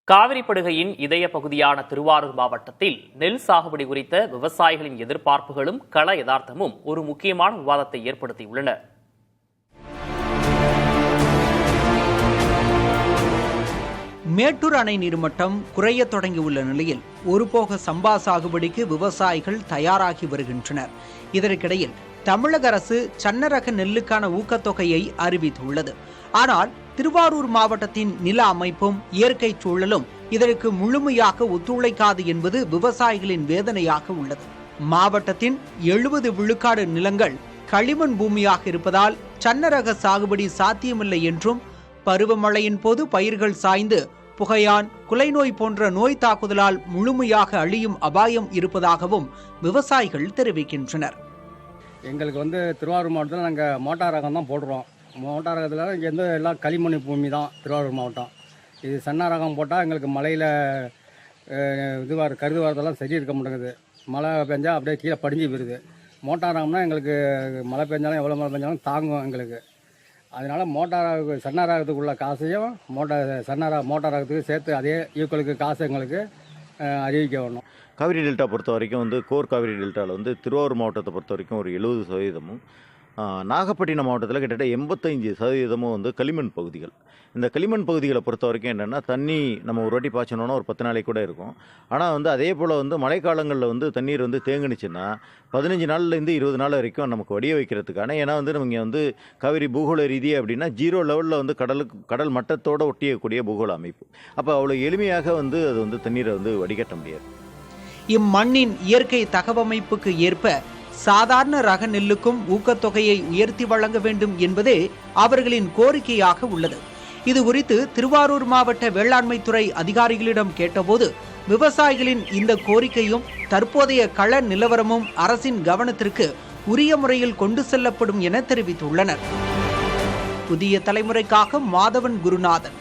காவிரி படுகையின் இதய பகுதியான திருவாரூர் மாவட்டத்தில் நெல் சாகுபடி குறித்த விவசாயிகளின் எதிர்பார்ப்புகளும் கள யதார்த்தமும் ஒரு முக்கியமான விவாதத்தை ஏற்படுத்தியுள்ளன. மேட்டூர் அணை நீர்மட்டம் குறைய தொடங்கியுள்ள நிலையில் ஒருபோக சம்பா சாகுபடிக்கு விவசாயிகள் தயாராகி வருகின்றனர். இதற்கிடையில் தமிழக அரசு சன்னரக நெல்லுக்கான ஊக்கத்தொகையை அறிவித்துள்ளது. ஆனால் திருவாரூர் மாவட்டத்தின் நில அமைப்பும் இயற்கை சூழலும் இதற்கு முழுமையாக ஒத்துழைக்காது என்பது விவசாயிகளின் வேதனையாக உள்ளது. மாவட்டத்தின் 70 விழுக்காடு நிலங்கள் களிமண் பூமியாக இருப்பதால் சன்னரக சாகுபடி சாத்தியமில்லை என்றும், பருவமழையின் போது பயிர்கள் சாய்ந்து புகையான், குலைநோய் போன்ற நோய் தாக்குதலால் முழுமையாக அழியும் அபாயம் இருப்பதாகவும் விவசாயிகள் தெரிவிக்கின்றனர். எங்களுக்கு திருவாரூர் மாவட்டத்தில் நாங்கள் மோட்டார் ரகம் தான் போடுறோம். மோட்டார் ரகத்தில் இங்கே எல்லாம் களிமண் பூமி தான் திருவாரூர் மாவட்டம். இது சன்னா ரகம் போட்டால் எங்களுக்கு மழையில் கருது வரதெல்லாம் சரி இருக்க மாட்டேங்குது. மழை பெஞ்சால் அப்படியே கீழே படிஞ்சு போயிடுது. மோட்டார் ரகம்னா எங்களுக்கு மழை பெஞ்சாலும் எவ்வளோ மழை பெஞ்சாலும் தாங்கும் எங்களுக்கு. அதனால் சன்னா ரகத்துக்குள்ள காசையும் மோட்டார் ரகத்துக்கு சேர்த்து அதே ஈக்குவலுக்கு காசு எங்களுக்கு அறிவிக்க வேணும். காவிரி டெல்டா பொறுத்த வரைக்கும் கோர் காவிரி டெல்டாவில் திருவாரூர் மாவட்டத்தை பொறுத்த வரைக்கும் ஒரு 70%, நாகப்பட்டினம் மாவட்டத்தில் கிட்டத்தட்ட 85% களிமண் பகுதிகள். இந்த களிமண் பகுதிகளை பொறுத்த வரைக்கும் என்னென்னா, தண்ணி நம்ம ஒரு வாட்டி பாய்ச்சணுன்னா ஒரு 10 நாளைக்கு கூட இருக்கும். ஆனால் அதே போல் மழைக்காலங்களில் தண்ணீர் தேங்குனுச்சுன்னா 15 நாள்லேருந்து 20 நாள் வரைக்கும் நமக்கு வடிய வைக்கிறதுக்கான, ஏன்னா நம்ம காவிரி பூகோள ரீதியாக அப்படின்னா 0 லெவலில் கடல் மட்டத்தோடு ஒட்டியக்கூடிய பூகோள அமைப்பு. அப்போ அவ்வளோ எளிமையாக அது தண்ணீரை வடிகட்ட முடியாது. இம்மண்ணின் இயற்கை தகவமைப்புக்கு ஏற்ப சாதாரண ரக நெல்லுக்கும் ஊக்கத்தொகையை உயர்த்தி வழங்க வேண்டும் என்பதே அவர்களின் கோரிக்கையாக உள்ளது. இது குறித்து திருவாரூர் மாவட்ட வேளாண்மை துறை அதிகாரிகளிடம் கேட்டபோது விவசாயிகளின் இந்த கோரிக்கையும் தற்போதைய கள நிலவரமும் அரசின் கவனத்திற்கு உரிய முறையில் கொண்டு செல்லப்படும் என தெரிவித்துள்ளனர். புதிய தலைமுறைக்காக மாதவன் குருநாதன்.